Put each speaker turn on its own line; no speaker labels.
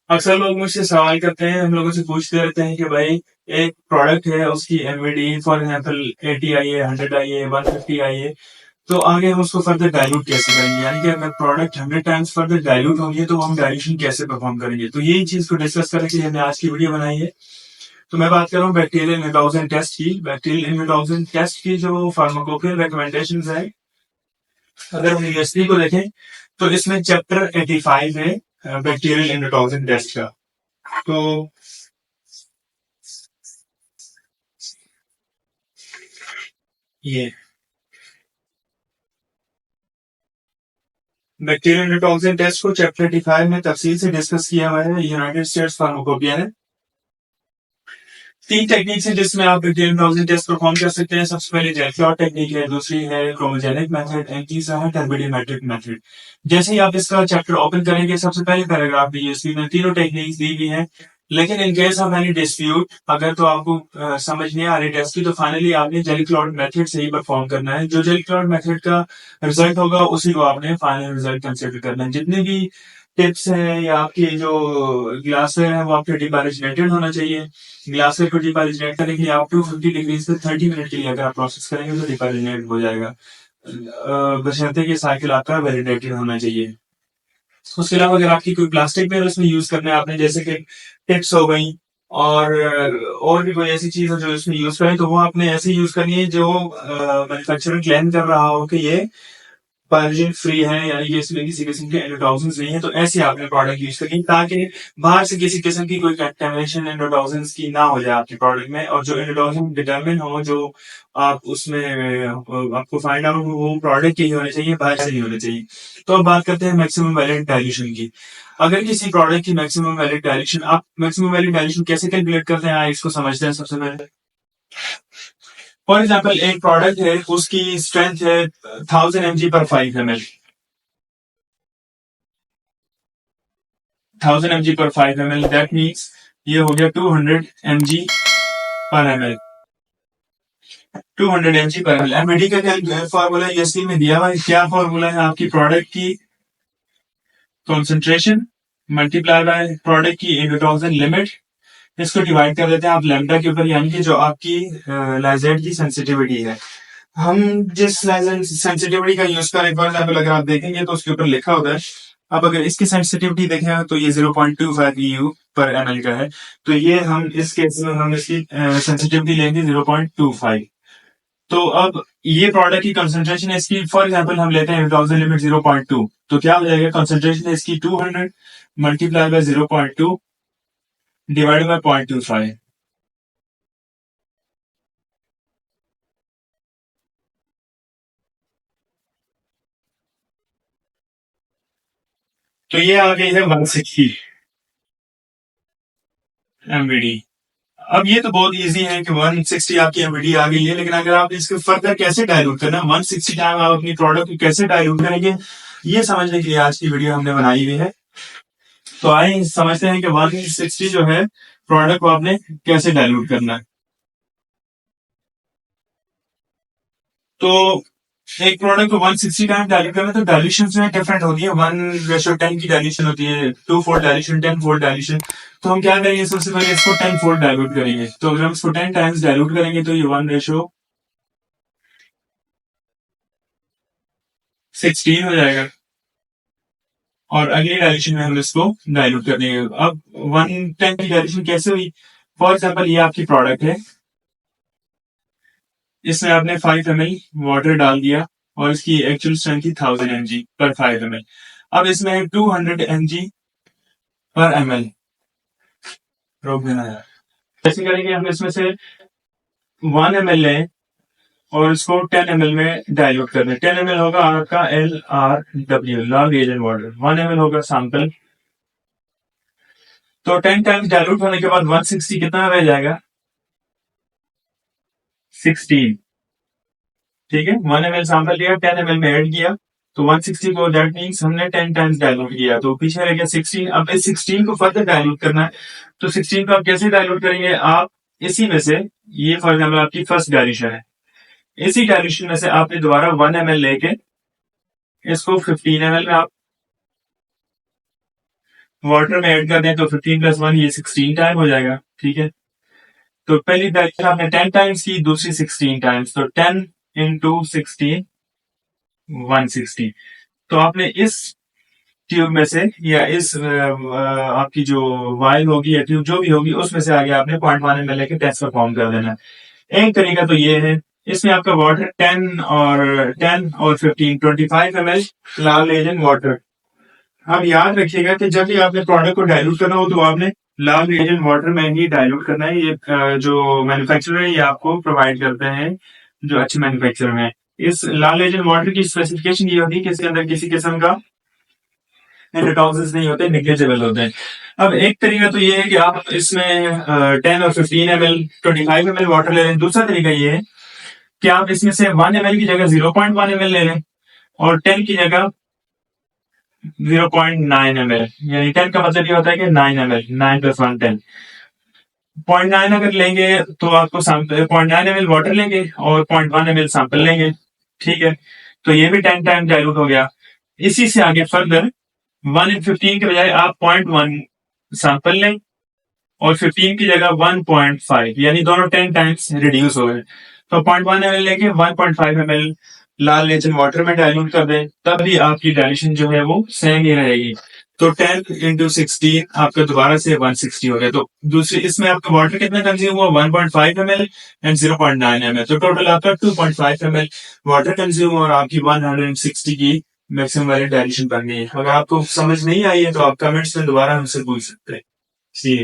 अक्सर लोग मुझसे सवाल करते हैं, हम लोगों से पूछते रहते हैं कि भाई एक प्रोडक्ट है उसकी एमवीडी फॉर एग्जांपल 80 आई है, 100 आई है, 150 आई है, तो आगे हम उसको फर्दर डाइल्यूट कैसे करेंगे? यानी कि अगर प्रोडक्ट 100 टाइम्स फर्दर डाइल्यूट होंगे तो हम डाइल्यूशन कैसे परफॉर्म करेंगे? तो यही चीज को डिस्कस करने के लिए हमने आज की वीडियो बनाई है। तो मैं बात कर रहा हूँ बैक्टीरियल इनविटॉक्सिन टेस्ट की। बैक्टीरियल इनविटॉक्सिन टेस्ट की जो फार्माकोपियल रिकमेंडेशन है, अगर हम यूएसपी को देखें तो इसमें चैप्टर 85 है बैक्टीरियल इनविटॉक्सिन टेस्ट का। तो ये बैक्टीरियल इंट्रोटॉक्सिन टेस्ट को चैप्टर 85 में तफसील से डिस्कस किया हुआ है यूनाइटेड स्टेट्स फार्माकोपिया ने। तीन टेक्निक है जिसमें आप बैक्टीरियल इंट्रोटॉक्सिन टेस्ट परफॉर्म कर सकते हैं। सबसे पहले जेल क्लॉट टेक्निक है, दूसरी है क्रोमोजेनिक मेथड एंड तीसरा है टर्बिडिमेट्रिक मेथड। जैसे ही आप इसका चैप्टर ओपन करेंगे, सबसे पहले पैराग्राफ में इसमें तीनों टेक्निक्स दी हुई हैं। लेकिन in case of any dispute, अगर तो आपको समझ नहीं आ रही टेस्ट की, तो फाइनली आपने जेल क्लॉट मेथड से ही परफॉर्म करना है। जो जेल क्लॉट मेथड का रिजल्ट होगा उसी को आपने फाइनल रिजल्ट कंसिडर करना है। जितने भी टिप्स हैं या आपकी जो ग्लासवेयर है वो आपके डिपाइलिनेटेड होना चाहिए। ग्लासवेयर को डिपाइलिनेट करने के लिए आप 250 डिग्री पे 30 मिनट के लिए अगर आप प्रोसेस करेंगे तो डिपाइलिनेट हो जाएगा, बशर्ते कि साइकिल आपका वैलिडेटेड होना चाहिए। उसके अलावा अगर आपकी कोई प्लास्टिक में उसमें यूज करना है आपने, जैसे कि टिप्स हो गई और भी कोई ऐसी चीज है जो इसमें यूज करें, तो वो आपने ऐसे यूज करनी है जो मैन्युफैक्चरर क्लेम कर रहा हो कि ये पैराजिन फ्री है, यानी कि इसमें किसी किस्म के एंडोटॉक्सिन्स नहीं है। तो ऐसे आपने प्रोडक्ट यूज करेंगे ताकि बाहर से किसी किस्म की कोई कंटेमिनेशन एंडोटॉक्सिन्स की ना हो जाए आपके प्रोडक्ट में, और जो एंडोटॉक्सिन डिटरमिन हो, जो आप उसमें आपको फाइंड आउट हो, वो प्रोडक्ट के ही होने चाहिए, बाहर से नहीं होने चाहिए। तो अब बात करते हैं मैक्सिमम वैलिड डाइल्यूशन की। अगर किसी प्रोडक्ट की मैक्सिमम वैलिड डाइल्यूशन, आप मैक्सिमम वैलिड डाइल्यूशन कैसे कैलकुलेट करते हैं, इसको समझते हैं सबसे पहले। फॉर एग्जाम्पल एक प्रोडक्ट है, उसकी स्ट्रेंथ है 1000 mg पर 5 ml। 1000 mg पर 5 ml, दैट मीन्स ये हो गया 200 mg पर ml। 200 mg पर ml। एमडी का क्या फॉर्मूला यूएसडी में दिया हुआ है? क्या फॉर्मूला है आपकी प्रोडक्ट की कॉन्सेंट्रेशन मल्टीप्लाई बाय प्रोडक्ट की इंट्रोडक्शन लिमिट। इसको डिवाइड कर देते हैं आप लैम्डा के ऊपर, यानी कि जो आपकी लाइजेट की सेंसिटिविटी है। हम जिस सेंसिटिविटी का यूज करें, फॉर एग्जाम्पल अगर आप देखेंगे तो उसके ऊपर लिखा होता है। अब अगर इसकी सेंसिटिविटी देखें तो ये 0.25 EU पर ml का है। तो ये हम इस केस में हम इसकी सेंसिटिविटी लेंगे 0.25। तो अब ये प्रोडक्ट की कंसंट्रेशन है इसकी, फॉर एग्जांपल हम लेते हैं 1000 लिमिट 0.2, तो क्या हो जाएगा? कंसंट्रेशन है इसकी 200 मल्टीप्लाई बाय 0.2 डिवाइडेड बाय 0.25। तो ये आ गई है 160 MVD। अब ये तो बहुत इजी है कि 160 आपकी एमवीडी आ गई है, लेकिन अगर आप इसको फर्दर कैसे डायलूट करना, 160 टाइम आप अपनी प्रोडक्ट को कैसे डायलूट करेंगे, ये समझने के लिए आज की वीडियो हमने बनाई हुई है। तो आइए समझते हैं कि 160 जो है प्रोडक्ट को आपने कैसे डायलूट करना है। तो एक प्रोडक्ट को 160 टाइम डायल्यूट करना, तो डायल्यूशन जो है डिफरेंट होती है। 1:10 की डायल्यूशन होती है, 2 फोल्ड डायल्यूशन, 10 फोल्ड डायल्यूशन। तो हम क्या करेंगे, सबसे पहले इसको 10 फोल्ड डायल्यूट करेंगे। तो अगर हम इसको 10 टाइम्स डायल्यूट करेंगे तो ये 1:16 हो जाएगा, और अगली डायल्यूशन में हम इसको डायल्यूट कर देंगे। अब 110 की डायल्यूशन कैसे हुई? फॉर एग्जाम्पल ये आपकी प्रोडक्ट है, इसमें आपने 5 ml वाटर डाल दिया और इसकी एक्चुअल स्ट्रेंथ थी 1000 mg पर 5 ml। अब इसमें है 200 mg पर ml। रोक देना है। कैसे करेंगे? हम इसमें से 1 ml लें और इसको 10 ml में डाइल्यूट कर दें। 10 ml होगा आपका LRW, long agent water. 1 ml होगा सैंपल। तो 10 टाइम्स डाइल्यूट होने के बाद 160 कितना रह जाएगा? 16। ठीक है, 1 ml सैंपल लिया, 10 ml में ऐड किया, तो 160 को दैट मीन्स हमने 10 टाइम्स डायल्यूट किया, तो पीछे रह गया 16। अब इस 16 को फर्दर डायल्यूट करना है। तो 16 को आप कैसे डायल्यूट करेंगे? आप इसी में से, ये फॉर एग्जाम्पल आपकी फर्स्ट डायल्यूशन है, इसी डायल्यूशन में से आपने दोबारा 1 ml लेके इसको 15 ml में आप वाटर में ऐड कर दें तो 15 प्लस 1 ये 16 टाइम हो जाएगा। ठीक है, तो पहली डायरेक्शन आपने 10 टाइम्स की, दूसरी 16 टाइम्स, तो 10 इंटू 16 160। तो आपने इस ट्यूब में से या इस आपकी जो वायल होगी या ट्यूब जो भी होगी उसमें से आगे आपने 0.1 ml लेके टेस्ट परफॉर्म कर देना है। एक तरीका तो ये है, इसमें आपका वाटर 10 और 15 25 ml लाल एजेंट वाटर। अब याद रखिएगा कि जब भी आपने प्रोडक्ट को डाइल्यूट करना हो तो आपने लाल रिएजेंट वाटर में ही डाइल्यूट करना है। ये जो मैन्युफैक्चरर है ये आपको प्रोवाइड करते हैं, जो अच्छे मैन्युफैक्चरर हैं। इस लाल एजेंट वाटर की स्पेसिफिकेशन ये होती है कि इसके अंदर किसी किस्म का एंडोटॉक्सिन्स नहीं होते, निग्लेजेबल होते हैं। अब एक तरीका तो ये है कि आप इसमें 10 और 15 ml 25 ml वाटर ले लें। दूसरा तरीका ये है कि आप इसमें से 1 ml की जगह 0.1 ml ले लें और 10 की जगह 0.9 ml, यानी 10 का मतलब ये होता है कि 9 ml, 9 प्लस 1 10। 0.9 अगर लेंगे तो आपको 0.9 ml वाटर लेंगे और 0.1 ml सैंपल लेंगे। ठीक है, तो ये भी 10 टाइम डाइल्यूट हो गया। इसी से आगे फर्दर 1 in 15 के बजाय आप 0.1 सैंपल लें और 15 की जगह 1.5, यानी दोनों 10 टाइम्स रिड्यूस हो गए। तो 0.1 ml लेके 1.5 ml लाल लेजन वाटर में डाइल्यूट कर दें, तब भी आपकी डाइल्यूशन जो है वो सेम ही रहेगी। तो 10 इंटू 16 आपका दोबारा से 160 हो गया। तो दूसरी इसमें आपका वाटर कितना कंज्यूम हुआ, 1.5 ml एंड 0.9 ml, तो टोटल आपका 2.5 ml वाटर कंज्यूम और आपकी 160 की मैक्सिमम वाली डाइल्यूशन बन गई है। अगर आपको समझ नहीं आई है तो आप कमेंट्स में दोबारा हमसे पूछ सकते हैं। जी।